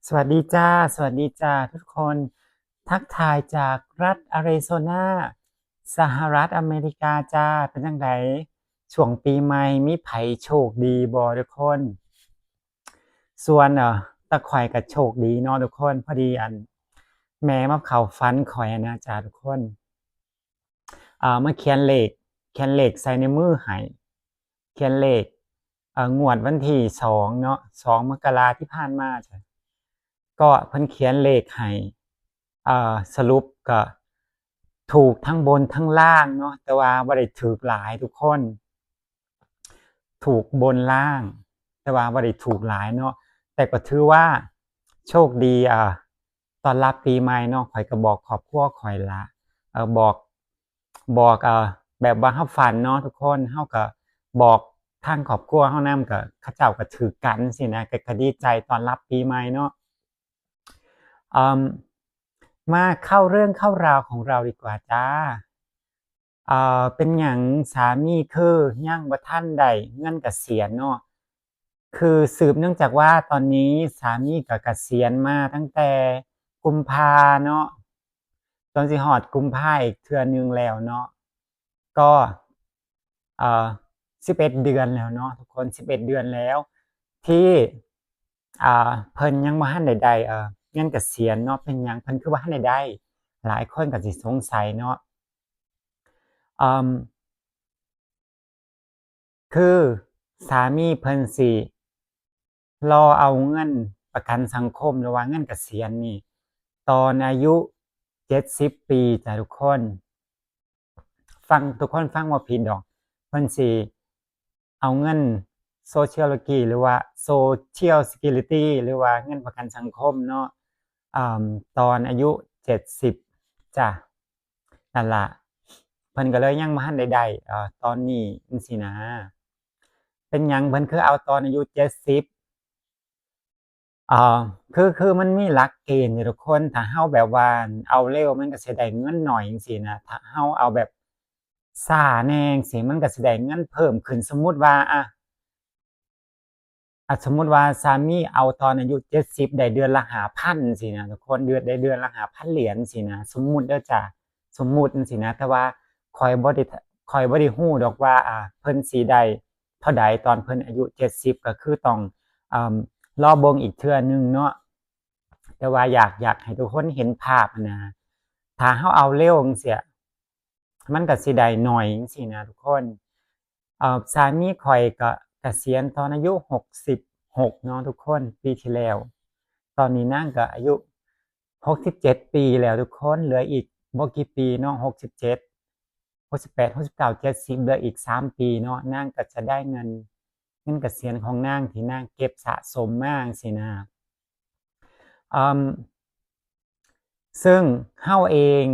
สวัสดีจ้าสวัสดีจ้าทุกคนทักทายจากรัฐอาริโซนาสหรัฐอเมริกาจ้าเป็นจังไดช่วงปีใหม่มีไผโชคดีบ่ทุกคนส่วนตะข่อยก็โชคดีเนาะทุกคนพอดีแม่มาเข้าฝันข่อยอะนะจ้าทุกคนมาเขียนเลขใส่ในมือให้เขียนเลขงวดวันที่2เนาะ2มกราที่ผ่านมาจ้ะ ก็เพิ่นเขียนเลขให้สรุปก็ถูกทั้งบนทั้งล่างเนาะแต่ว่าบ่ได้ถูกหลายทุกคนถูกบนล่างแต่ว่าบ่ได้ถูกหลายเนาะแต่ก็ถือว่าโชคดีต้อนรับปีใหม่เนาะข้อยก็บอกครอบครัวข้อยล่ะบอกแบบว่าเราฝันเนาะทุกคนเราก็บอกทางครอบครัวเรานำก็เขาเจ้าก็ถูกกันจั่งซี้นะก็ดีใจต้อนรับปีใหม่เนาะ อืมมาเข้าเรื่องเข้าราวของเราดีกว่าจ้าเป็นหยังสามีคือยังบ่ทันได้เงินเกษียณเนาะคือสืบเนื่องจากว่าตอนนี้สามีก็เกษียณมาตั้งแต่กุมภาเนาะจนสิฮอดกุมภาอีกเทื่อหนึ่งแล้วเนาะก็เอ่อ11เดือนแล้วเนาะทุกคน11เดือนแล้วที่เพิ่นยังบ่ทันได้เงินเกษียณเนาะเป็นหยังเพิ่นคือบ่ทันได้หลายคนก็สิสงสัยเนาะอืมคือสามีเพิ่นสิรอเอาเงินประกันสังคมหรือว่าเงินเกษียณนี่ตอนอายุ70ปีจ้ะทุกคนทุกคนฟังบ่ผิดดอกเพิ่นสิเอาเงิน Social Security หรือว่า Social Security หรือว่าเงินประกันสังคมเนาะอ่าตอนอายุ70จ้ะนั่นล่ะเพิ่นก็เลยยังบ่ทันได้ตอนนี้จั่งซี้นะเป็นหยังเพิ่นคือเอาตอนอายุ70อ่าคือมันมีหลักเกณฑ์อยู่ทุกคนถ้าเราแบบว่าเอาเร็วมันก็สิได้เงินน้อยจั่งซี้นะถ้าเราเอาแบบช้าแหน่จั่งซี้มันก็สิได้เงินเพิ่มขึ้นสมมุติว่าสมมุติว่าสามีเอาตอนอายุ70ได้เดือนละ5,000จั่งซี้นะทุกคนเดือนละ5,000เหรียญจั่งซี้นะสมมุติเด้อจ้ะสมมุติจั่งซี้นะแต่ว่าข้อยบ่ได้ข้อยบ่ได้รู้ดอกว่าเพิ่นสิได้เท่าใดตอนเพิ่นอายุ70ก็คือต้องอ่ารอเบิ่งอีกเทื่อหนึ่งเนาะแต่ว่าอยากให้ทุกคนเห็นภาพนะถ้าเราเอาเร็วจังซี้มันก็สิได้น้อยจังซี้นะทุกคนสามีข้อยก็เกษียณตอนอายุ66เนาะทุกคนปีที่แล้วตอนนี้นางก็อายุ67ปีแล้วทุกคนเหลืออีกบ่กี่ปีเนาะ67 68 69 70เหลืออีก3ปีเนาะนางก็จะได้เงินเกษียณของนางที่นางเก็บสะสมมาจั่งซี้นะอืม ซึ่งเฮาเอง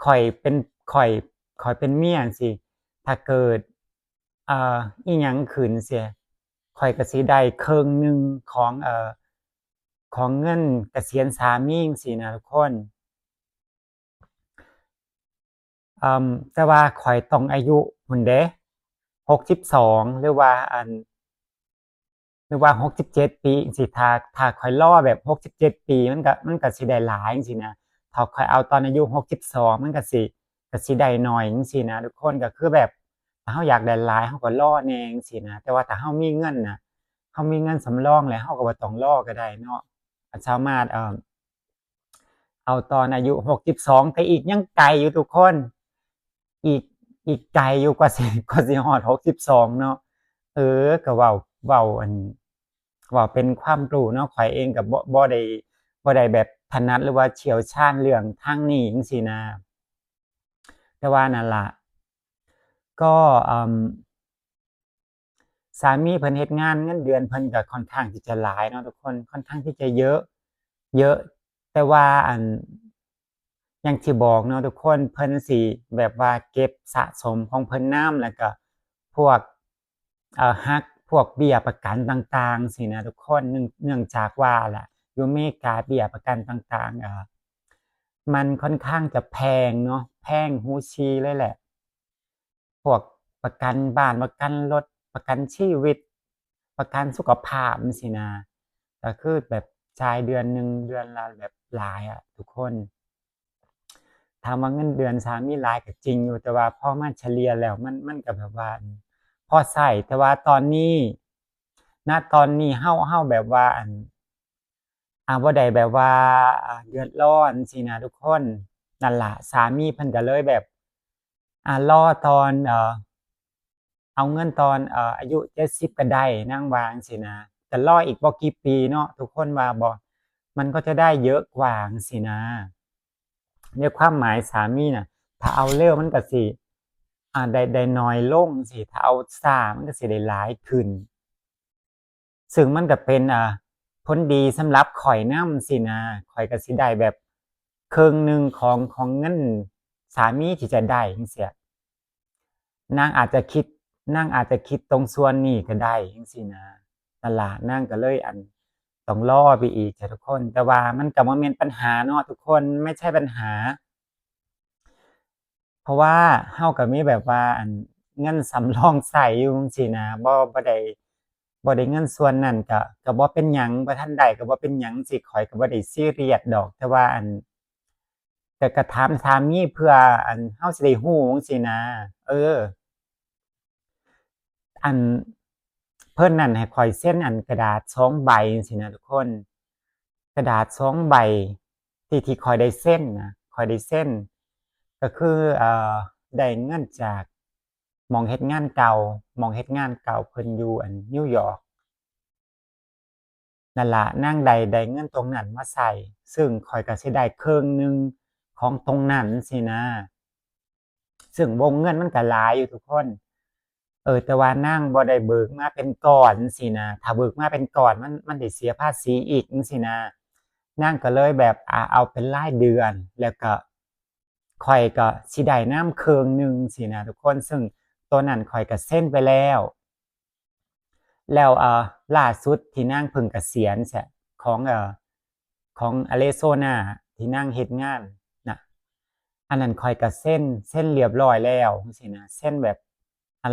ข้อยเป็นข้อยข้อยเป็นเมียจั่งซี้ถ้าเกิดอิหยังขึ้นเสียข้อยก็สิได้ครึ่งหนึ่งของของเงินเกษียณสามีจั่งซี้นะทุกคนแต่ว่าข้อยต้องอายุพู้นเดะ62หรือว่า67ปีจังซี้ถ้าข้อยรอแบบ67ปีมันก็สิได้หลายจังซี้นะถ้าข้อยเอาตอนอายุ62มันก็สิได้น้อยจังซี้นะทุกคนก็คือแบบถ้าเราอยากได้หลายเราก็รอแหน่จังซี้นะแต่ว่าถ้าเรามีเงินน่ะเรามีเงินสำรองแล้วเราก็บ่ต้องรอก็ได้เนาะก็สามารถเอาตอนอายุ62แต่อีกยังไกลอยู่ทุกคนอีกอีกไกลอยู่กว่าสิฮอด62เนาะก็เว้าเว้าเป็นความรู้เนาะข้อยเองก็บ่ได้แบบถนัดหรือว่าเชี่ยวชาญเรื่องทางนี้จังซี้นะแต่ว่านั่นล่ะก็สามีเพิ่นเฮ็ดงานเงินเดือนเพิ่นก็ค่อนข้างที่จะหลายเนาะทุกคนค่อนข้างที่จะเยอะแต่ว่าอย่างที่บอกเนาะทุกคนเพิ่นสิแบบว่าเก็บสะสมของเพิ่นนำแล้วก็พวกหักพวกเบี้ยประกันต่างๆซี้นะทุกคนเนื่องจากว่าล่ะอยู่อเมริกาเบี้ยประกันต่างๆมันค่อนข้างจะแพงเนาะแพงหูฉี่เลยแหละ พวกประกันบ้านประกันรถประกันชีวิตประกันสุขภาพจั่งซี้นะก็คือแบบ จ่ายเดือนหนึ่งเดือนละแบบหลายอ่ะทุกคนถามว่าเงินเดือนสามีหลายก็จริงอยู่แต่ว่าพอมาเฉลี่ยแล้วมันก็แบบว่าพอใช้แต่ว่าตอนนี้ณตอนนี้เฮาแบบว่าบ่ได้แบบว่าเดือดร้อนสินะทุกคนนั่นล่ะสามีเพิ่นก็เลยแบบรอตอนเอาเงินตอนอายุ70ก็ได้นางว่าจั่งซี้นะแต่รออีกบ่กี่ปีเนาะทุกคนว่าบ่มันก็จะได้เยอะกว่าจั่งซี้นะในความหมายสามีน่ะถ้าเอาเร็วมันก็สิได้น้อยลงจั่งซี้ถ้าเอาช้ามันก็สิได้หลายขึ้น ซึ่งมันก็เป็นผลดีสำหรับข้อยนำสินะข้อยก็สิได้แบบครึ่งหนึ่งของเงินสามีที่จะได้จั่งซี้นางอาจจะคิดนางอาจจะคิดตรงส่วนนี้ก็ได้จั่งซี้นะนั่นล่ะนางก็เลยต้องรอไปอีกจ้ะทุกคนแต่ว่ามันก็บ่แม่นปัญหาเนาะทุกคนไม่ใช่ปัญหา เพราะว่าเฮาก็มีแบบว่าเงินสำรองใช้อยู่จั่งซี้นะบ่ได้เงินส่วนนั้นก็บ่เป็นหยังบ่ทันได้ก็บ่เป็นหยังจั่งซี้ข้อยก็บ่ได้ซีเรียสดอกแต่ว่าแต่ก็ถามสามีเพื่อเฮาสิได้รู้จั่งซี้นะเอออันเพิ่นนั้นให้ข้อยเซ็นกระดาษ2ใบจั่งซี้นะทุกคนกระดาษ2ใบที่ข้อยได้เซ็นนะข้อยได้เซ็นก็คือได้เงินจากหม้องเฮ็ดงานเก่าหม้องเฮ็ดงานเก่าเพิ่นอยู่นิวยอร์กนั่นล่ะนางได้เงินตรงนั้นมาใช้ซึ่งข้อยก็สิได้ครึ่งหนึ่งของตรงนั้นจั่งซี้นะซึ่งวงเงินมันก็หลายอยู่ทุกคน แต่ว่านางบ่ได้เบิกมาเป็นก้อนจั่งซี้นะถ้าเบิกมาเป็นก้อนมันได้เสียภาษีอีกจั่งซี้นะนางก็เลยแบบเอาเป็นรายเดือนแล้วก็ข้อยก็สิได้นำครึ่งหนึ่งซี้นะทุกคนซึ่งตัวนั้นข้อยก็เซ็นไปแล้วแล้วล่าสุดที่นางเพิ่งเกษียณซี้ของของ Arizona ที่นางเฮ็ดงานน่ะอันนั้นข้อยก็เซ็นเรียบร้อยแล้วจั่งซี้นะเซ็นแบบ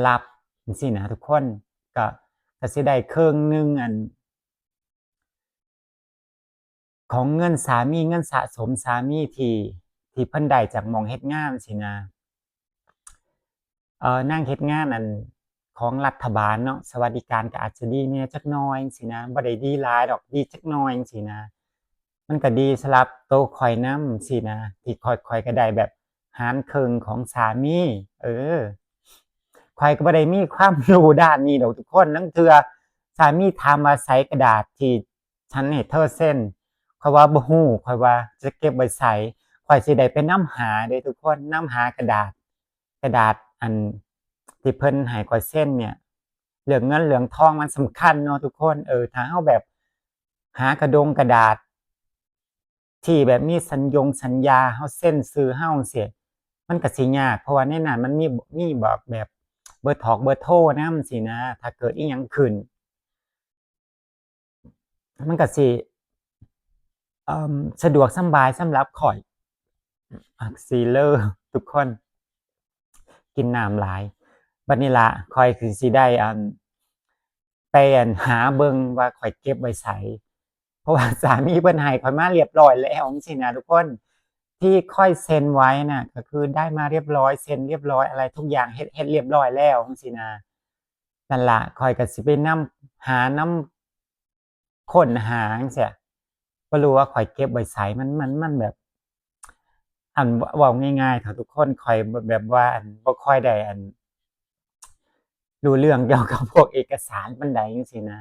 รับจั่งซี้นะทุกคนก็ก็สิได้ครึ่งหนึ่งของเงินสามีเงินสะสมสามีที่เพิ่นได้จากหม้องเฮ็ดงานซี้นะนางเฮ็ดงานของรัฐบาลเนาะสวัสดิการก็อาจจะดีแหน่จักหน่อยจั่งซี้นะบ่ได้ดีหลายดอกดีจักหน่อยจั่งซี้นะมันก็ดีสำหรับตัวข้อยนำซี้นะที่ข้อยก็ได้แบบหารครึ่งของสามีเออข้อยก็บ่ได้มีความรู้ด้านนี้ดอกทุกคนลางเทื่อสามีถามว่าไสกระดาษที่ฉันให้เธอเซ็น ข้อยว่าบ่ฮู้ข้อยว่าจะเก็บไว้ไสข้อยสิได้ไปนำหาเด้ทุกคนนำหากระดาษที่เพิ่นให้ข้อยเซ็นเนี่ยเรื่องเงินเรื่องทองมันสำคัญเนาะทุกคนถ้าเฮาแบบหากระดาษที่แบบมีสัญญาเฮาเซ็นชื่อเฮาจั่งซี้มันก็สิยากเพราะว่าในนั้นมันมีบอกแบบเบอร์ถอกเบอร์โทรนำซี้นะถ้าเกิดอิหยังขึ้นมันก็สิสะดวกสำบายสำหรับข้อยซีเลอร์ทุกคน กินน้ำหลายบัดนี้ล่ะข้อยคือสิได้ไปหาเบิ่งว่าข้อยเก็บไว้ไสเพราะว่าสามีเพิ่นให้ข้อยมาเรียบร้อยแล้วจั่งซี้นะทุกคนที่ข้อยเซ็นไว้น่ะก็คือได้มาเรียบร้อยเซ็นเรียบร้อยอะไรทุกอย่างเฮ็ดเรียบร้อยแล้วจั่งซี้นะนั่นล่ะข้อยก็สิไปนำหานำค้นหาจั่งซี้บ่รู้ว่าข้อยเก็บไว้ไสมันแบบเว้าง่ายๆเถาะทุกคนข้อยแบบว่าบ่ค่อยได้รู้เรื่องเกี่ยวกับพวกเอกสารปานใดจังซี้นะ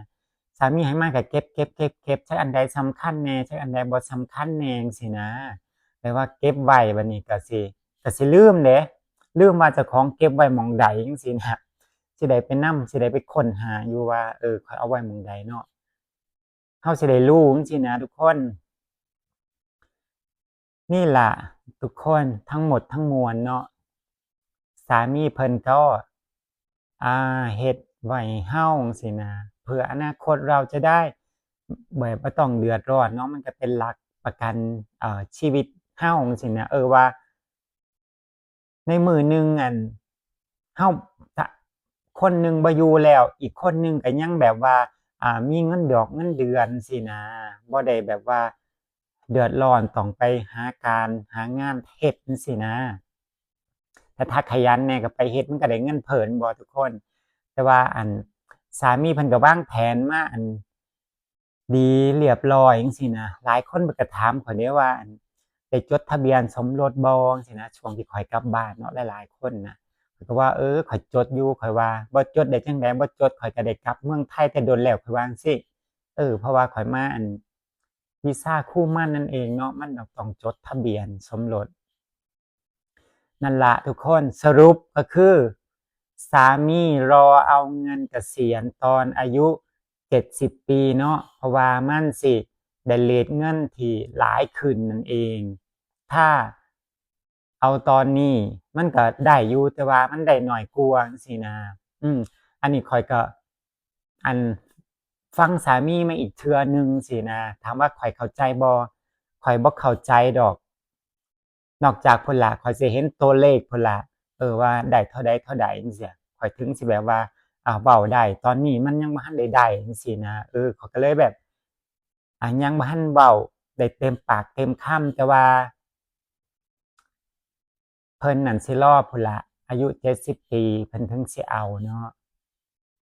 สามีให้มาก็เก็บๆๆๆจักอันใดสำคัญแหน่จักอันใดบ่สำคัญแหน่จังซี้นะแบบว่าเก็บไว้บัดนี้ก็สิลืมเดะลืมว่าเจ้าของเก็บไว้หม้องใดจังซี้นะสิได้ไปนำสิได้ไปค้นหาอยู่ว่าข้อยเอาไว้หม้องใดเนาะเราสิได้รู้จังซี้นะทุกคนนี่ล่ะทุกคนทั้งหมดทั้งมวลเนาะสามีเพิ่นก็เฮ็ดไว้ให้เราจั่งซี้นะเพื่ออนาคตเราจะได้แบบบ่ต้องเดือดร้อนเนาะมันก็เป็นหลักประกันชีวิตเราจั่งซี้นะว่าในมื้อหนึ่งเฮาถ้าคนหนึ่งบ่อยู่แล้วอีกคนหนึ่งก็ยังแบบว่า มีเงินดอกเงินเดือนสินะบ่ได้แบบว่าเดือดร้อนต้องไปหาการหางานเฮ็ดจั่งซี้นะแต่ถ้าขยันแหน่ก็ไปเฮ็ดมันก็ได้เงินเพิ่นบ่ทุกคนแต่ว่าสามีเพิ่นก็วางแผนมาดีเรียบร้อยจั่งซี้นะหลายคนเพิ่นก็ถามข้อยเดะว่าได้จดทะเบียนสมรสบ่จั่งซี้นะช่วงที่ข้อยกลับบ้านเนาะหลายๆคนน่ะข้อยก็ว่าข้อยจดอยู่ข้อยว่าบ่จดได้จั่งใดบ่จดข้อยก็ได้กลับเมืองไทยแต่โดนแล้วข้อยว่าจั่งซี้เพราะว่าข้อยมาวีซาคู่หมั้นนั่นเองเนาะมันต้องจดทะเบียนสมรส นั่นละทุกคนสรุปก็คือสามีรอเอาเงินเกษียณตอนอายุ70 ปีเนาะเพราะว่ามันสิได้เรทเงินที่หลายขึ้นนั่นเองถ้าเอาตอนนี้มันก็ได้อยู่แต่ว่ามันได้น้อยกว่าจั่งซี้นะอันนี้ข้อยก็อันฟังสามีมาอีกเทื่อหนึ่งสินะถามว่าข้อยเข้าใจบ่ข้อยบ่เข้าใจดอก นอกจากพุ่นล่ะข้อยสิเห็นตัวเลขพุ่นล่ะว่าได้เท่าใดเท่าใดจั่งซี้ข้อยถึงสิแบบว่าเว้าได้ตอนนี้มันยังบ่ทันได้จังซี้นะข้อยก็เลยแบบยังบ่ทันเว้าได้เต็มปากเต็มคำแต่ว่าเพิ่นนั่นสิรอพุ่นล่ะอายุ70 ปีเพิ่นถึงสิเอาเนาะ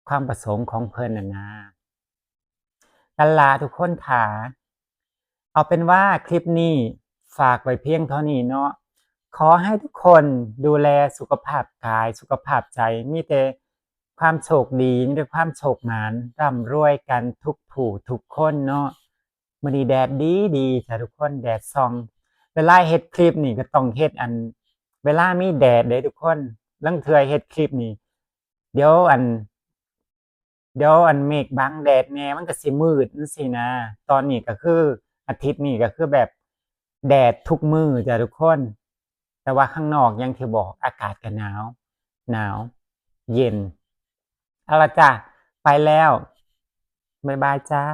ความประสงค์ของเพิ่นน่ะนะนั่นล่ะทุกคนขาเอาเป็นว่าคลิปนี้ฝากไว้เพียงเท่านี้เนาะขอให้ทุกคนดูแลสุขภาพกายสุขภาพใจมีแต่ความโชคดีมีแต่ความโชคหมานร่ำรวยกันทุกผู้ทุกคนเนาะมื้อนี้แดดดีดีจ้ะทุกคนแดดส่องเวลาเฮ็ดคลิปนี่ก็ต้องเฮ็ดเวลามีแดดเด้ทุกคนลางเทื่อเฮ็ดคลิปนี่เดี๋ยวเมฆบังแดดแหน่มันก็สิมืดจั่งซี้นะตอนนี้ก็คืออาทิตย์นี้ก็คือแบบแดดทุกมื้อจ้ะทุกคนแต่ว่าข้างนอกอย่างที่บอกอากาศก็หนาวเย็นเอาล่ะจ้ะไปแล้วบ๊ายบายจ้า